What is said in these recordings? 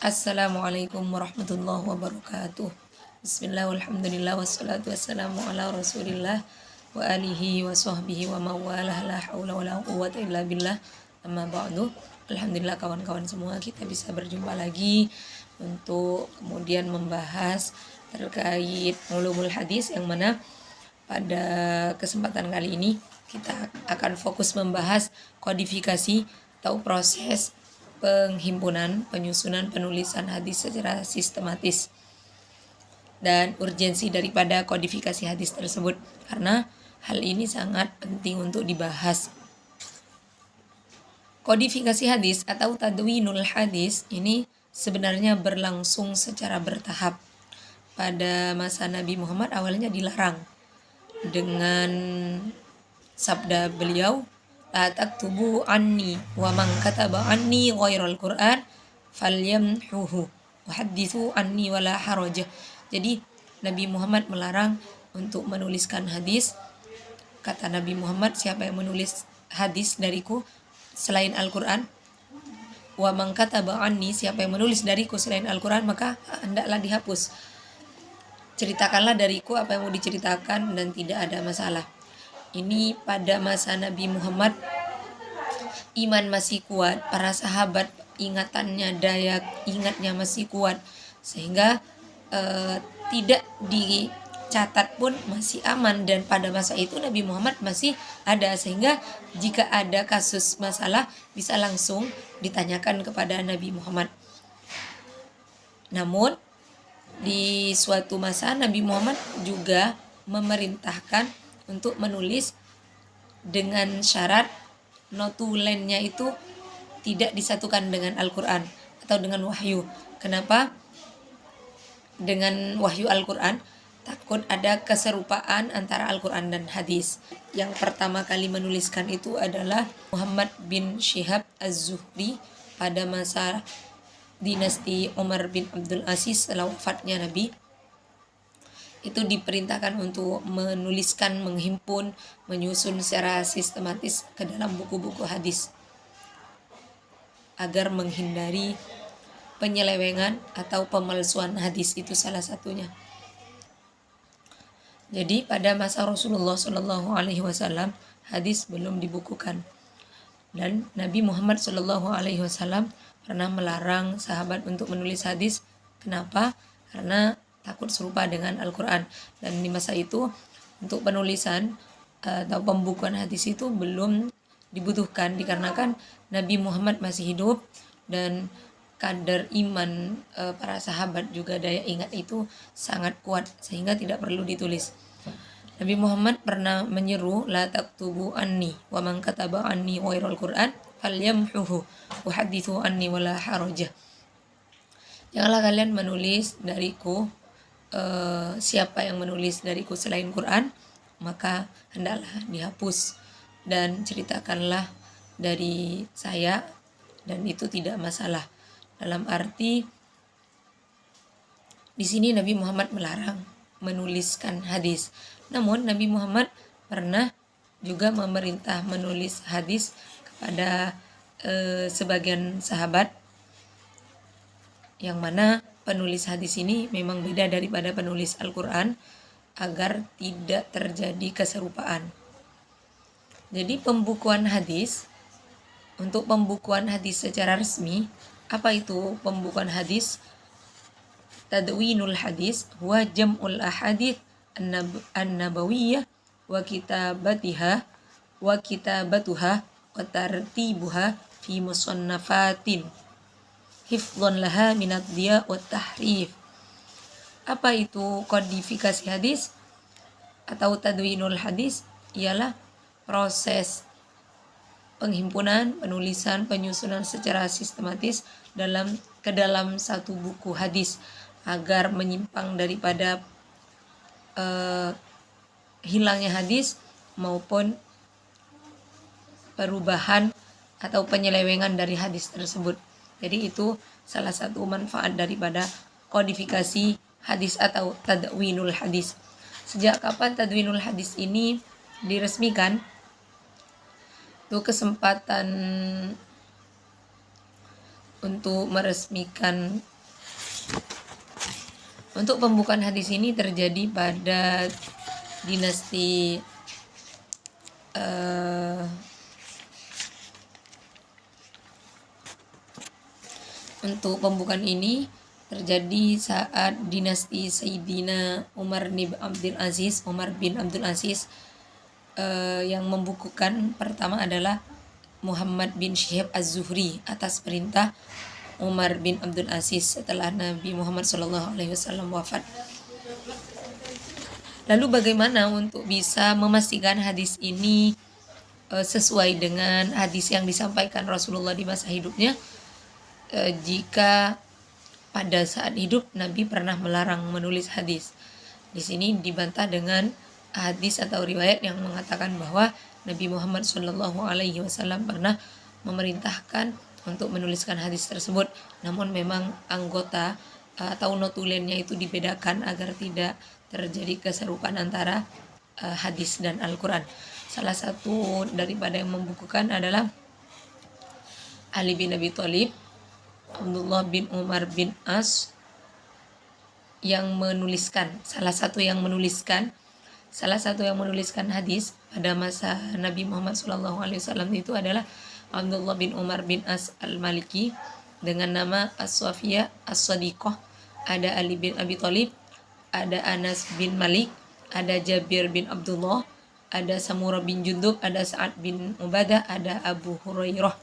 Assalamualaikum warahmatullahi wabarakatuh. Bismillah walhamdulillah wassalatu wassalamu ala rasulillah wa alihi wa sahbihi wa mawalah la hawla wa la quwwata illa billah amma ba'du. Alhamdulillah kawan-kawan semua, kita bisa berjumpa lagi untuk kemudian membahas terkait ulumul hadis, yang mana pada kesempatan kali ini kita akan fokus membahas kodifikasi atau proses penghimpunan, penyusunan, penulisan hadis secara sistematis dan urgensi daripada kodifikasi hadis tersebut, karena hal ini sangat penting untuk dibahas. Kodifikasi hadis atau tadwinul hadis ini sebenarnya berlangsung secara bertahap. Pada masa Nabi Muhammad awalnya dilarang dengan sabda beliau, la taktubu anni wa man kataba anni ghairal Qur'an falyamhuhu wa hadithu anni wala haraj. Jadi Nabi Muhammad melarang untuk menuliskan hadis. Kata Nabi Muhammad, siapa yang menulis hadis dariku selain Al-Qur'an, wa man kataba anni, siapa yang menulis dariku selain Al-Qur'an, maka hendaklah dihapus. Ceritakanlah dariku apa yang mau diceritakan dan tidak ada masalah. Ini pada masa Nabi Muhammad iman masih kuat, para sahabat ingatannya, daya ingatnya masih kuat, sehingga tidak dicatat pun masih aman. Dan pada masa itu Nabi Muhammad masih ada, sehingga jika ada kasus masalah bisa langsung ditanyakan kepada Nabi Muhammad. Namun di suatu masa Nabi Muhammad juga memerintahkan untuk menulis dengan syarat notulennya itu tidak disatukan dengan Al-Quran atau dengan wahyu. Kenapa? Dengan wahyu Al-Quran takut ada keserupaan antara Al-Quran dan hadis. Yang pertama kali menuliskan itu adalah Muhammad bin Syihab Az-Zuhri pada masa dinasti Umar bin Abdul Aziz setelah wafatnya Nabi. Itu diperintahkan untuk menuliskan, menghimpun, menyusun secara sistematis ke dalam buku-buku hadis agar menghindari penyelewengan atau pemalsuan hadis. Itu salah satunya. Jadi pada masa Rasulullah Shallallahu Alaihi Wasallam hadis belum dibukukan, dan Nabi Muhammad Shallallahu Alaihi Wasallam pernah melarang sahabat untuk menulis hadis. Kenapa? Karena takut serupa dengan Al-Quran. Dan di masa itu untuk penulisan atau pembukuan hadis itu belum dibutuhkan, dikarenakan Nabi Muhammad masih hidup dan kadar iman para sahabat juga daya ingat itu sangat kuat, sehingga tidak perlu ditulis. Nabi Muhammad pernah menyeru, la taktubu anni wa man kataba anni ghairal Qur'an falyamhuhu wa hadithu anni wala haraj. Janganlah kalian menulis dariku, siapa yang menulis dariku selain Quran, maka hendaklah dihapus, dan ceritakanlah dari saya, dan itu tidak masalah. Dalam arti di sini Nabi Muhammad melarang menuliskan hadis. Namun Nabi Muhammad pernah juga memerintah menulis hadis kepada sebagian sahabat, yang mana penulis hadis ini memang beda daripada penulis Al-Quran, agar tidak terjadi keserupaan. Jadi pembukuan hadis, untuk pembukuan hadis secara resmi, apa itu pembukuan hadis? Tadwinul hadis huwa jam'ul ahadits an-nabawiyyah wa kitabatuha wa tartibuha fi musannafatin hifdhon laha minad diya wa tahrif. Apa itu kodifikasi hadis atau tadwinul hadis? Ialah proses penghimpunan, penulisan, penyusunan secara sistematis ke dalam satu buku hadis, agar menyimpang daripada hilangnya hadis maupun perubahan atau penyelewengan dari hadis tersebut. Jadi itu salah satu manfaat daripada kodifikasi hadis atau tadwinul hadis. Sejak kapan tadwinul hadis ini diresmikan? Itu kesempatan untuk meresmikan Untuk pembukaan hadis ini terjadi pada dinasti untuk pembukaan ini terjadi saat dinasti Sayyidina Umar bin Abdul Aziz yang membukukan pertama adalah Muhammad bin Syihab Az-Zuhri atas perintah Umar bin Abdul Aziz setelah Nabi Muhammad SAW wafat. Lalu bagaimana untuk bisa memastikan hadis ini sesuai dengan hadis yang disampaikan Rasulullah di masa hidupnya? Jika pada saat hidup Nabi pernah melarang menulis hadis. Di sini dibantah dengan hadis atau riwayat yang mengatakan bahwa Nabi Muhammad SAW pernah memerintahkan untuk menuliskan hadis tersebut. Namun memang anggota atau notulennya itu dibedakan agar tidak terjadi keserupaan antara hadis dan Al-Quran. Salah satu daripada yang membukukan adalah Ali bin Abi Thalib, Abdullah bin Umar bin As yang menuliskan, salah satu yang menuliskan hadis pada masa Nabi Muhammad SAW itu adalah Abdullah bin Umar bin As al-Maliki dengan nama As-Safiyah As-Sadiqah. Ada Ali bin Abi Thalib, ada Anas bin Malik, ada Jabir bin Abdullah, ada Samurah bin Jundub, ada Sa'ad bin Ubadah, ada Abu Hurairah.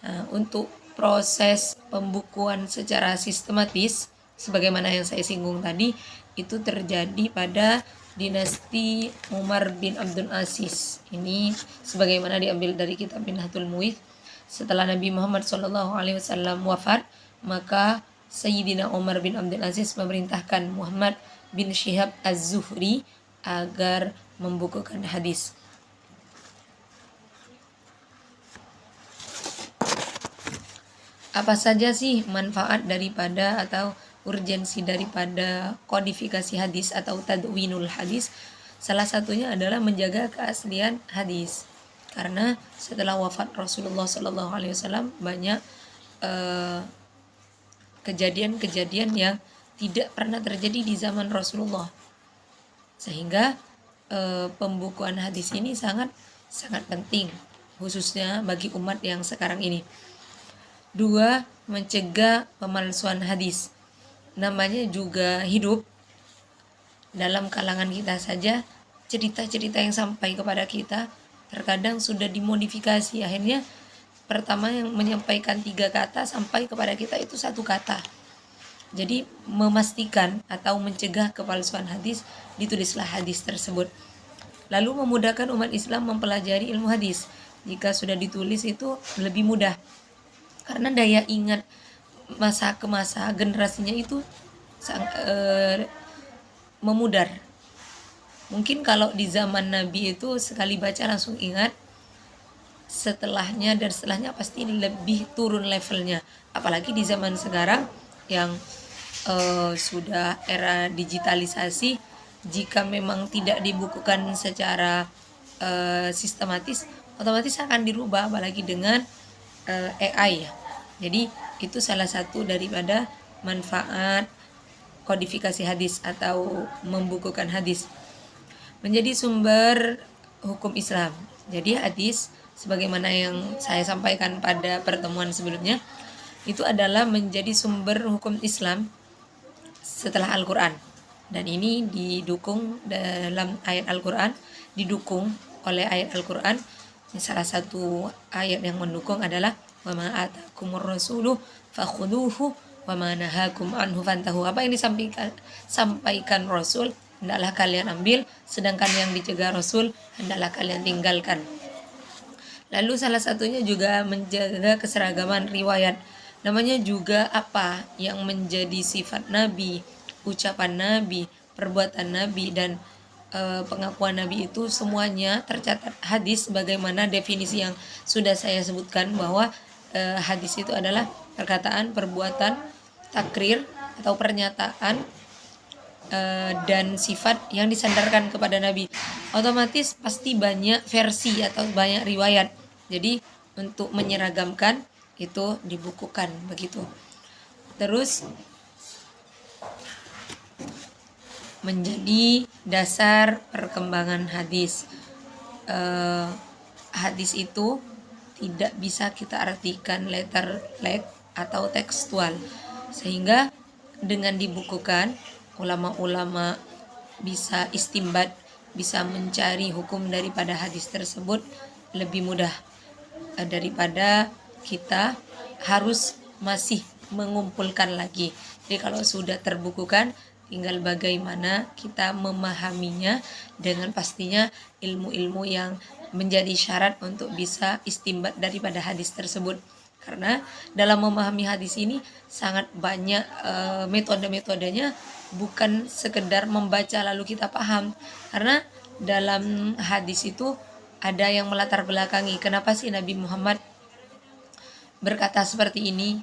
Nah, untuk proses pembukuan secara sistematis sebagaimana yang saya singgung tadi itu terjadi pada dinasti Umar bin Abdul Aziz. Ini sebagaimana diambil dari kitab Minhatul Mu'idh. Setelah Nabi Muhammad SAW wafat, maka Sayyidina Umar bin Abdul Aziz memerintahkan Muhammad bin Syihab Az-Zuhri agar membukukan hadis. Apa saja sih manfaat daripada atau urgensi daripada kodifikasi hadis atau tadwinul hadis? Salah satunya adalah menjaga keaslian hadis. Karena setelah wafat Rasulullah SAW banyak kejadian-kejadian yang tidak pernah terjadi di zaman Rasulullah. Sehingga pembukuan hadis ini sangat penting khususnya bagi umat yang sekarang ini. 2. Mencegah pemalsuan hadis. Namanya juga hidup. Dalam kalangan kita saja, cerita-cerita yang sampai kepada kita terkadang sudah dimodifikasi. Akhirnya pertama yang menyampaikan 3 kata sampai kepada kita itu 1 kata. Jadi memastikan atau mencegah kepalsuan hadis, ditulislah hadis tersebut. Lalu memudahkan umat Islam mempelajari ilmu hadis. Jika sudah ditulis itu lebih mudah. Karena daya ingat masa ke masa generasinya itu memudar. Mungkin kalau di zaman Nabi itu sekali baca langsung ingat, setelahnya dan setelahnya pasti lebih turun levelnya. Apalagi di zaman sekarang yang sudah era digitalisasi, jika memang tidak dibukukan secara sistematis, otomatis akan dirubah, apalagi dengan AI ya. Jadi itu salah satu daripada manfaat kodifikasi hadis atau membukukan hadis. Menjadi sumber hukum Islam. Jadi hadis sebagaimana yang saya sampaikan pada pertemuan sebelumnya itu adalah menjadi sumber hukum Islam setelah Al-Quran. Dan ini didukung dalam ayat Al-Quran, didukung oleh ayat Al-Quran. Salah satu ayat yang mendukung adalah wa ma atakumur rasulu fakhuduhu wa ma nahakum anhu fantahu. Apa yang disampaikan Rasul hendaklah kalian ambil, sedangkan yang dicegah Rasul hendaklah kalian tinggalkan. Lalu salah satunya juga menjaga keseragaman riwayat. Namanya juga apa yang menjadi sifat Nabi, ucapan Nabi, perbuatan Nabi, dan pengakuan Nabi itu semuanya tercatat hadis sebagaimana definisi yang sudah saya sebutkan, bahwa hadis itu adalah perkataan, perbuatan, takrir atau pernyataan dan sifat yang disandarkan kepada Nabi. Otomatis pasti banyak versi atau banyak riwayat. Jadi untuk menyeragamkan itu dibukukan begitu. Terus menjadi dasar perkembangan hadis. Hadis itu tidak bisa kita artikan letterlek atau tekstual, sehingga dengan dibukukan ulama-ulama bisa istimbat, bisa mencari hukum daripada hadis tersebut lebih mudah daripada kita harus masih mengumpulkan lagi. Jadi kalau sudah terbukukan, tinggal bagaimana kita memahaminya dengan pastinya ilmu-ilmu yang menjadi syarat untuk bisa istimbat daripada hadis tersebut. Karena dalam memahami hadis ini sangat banyak metode-metodenya, bukan sekedar membaca lalu kita paham. Karena dalam hadis itu ada yang melatar belakangi kenapa sih Nabi Muhammad berkata seperti ini,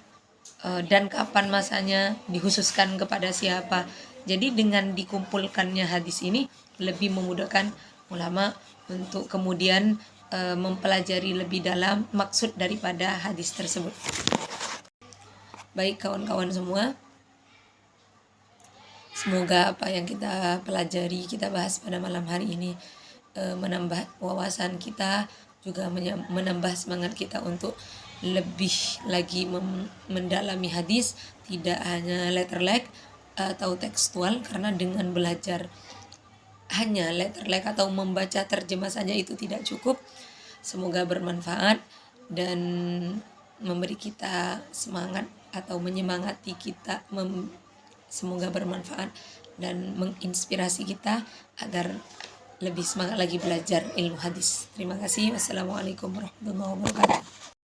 dan kapan masanya, dikhususkan kepada siapa. Jadi dengan dikumpulkannya hadis ini lebih memudahkan ulama untuk kemudian mempelajari lebih dalam maksud daripada hadis tersebut. Baik kawan-kawan semua, semoga apa yang kita pelajari, kita bahas pada malam hari ini menambah wawasan kita, juga menambah semangat kita untuk lebih lagi mendalami hadis, tidak hanya letterlek atau tekstual, karena dengan belajar hanya letterlek atau membaca terjemah saja itu tidak cukup. Semoga bermanfaat dan memberi kita semangat atau menyemangati kita, semoga bermanfaat dan menginspirasi kita agar lebih semangat lagi belajar ilmu hadis. Terima kasih. Wassalamualaikum warahmatullahi wabarakatuh.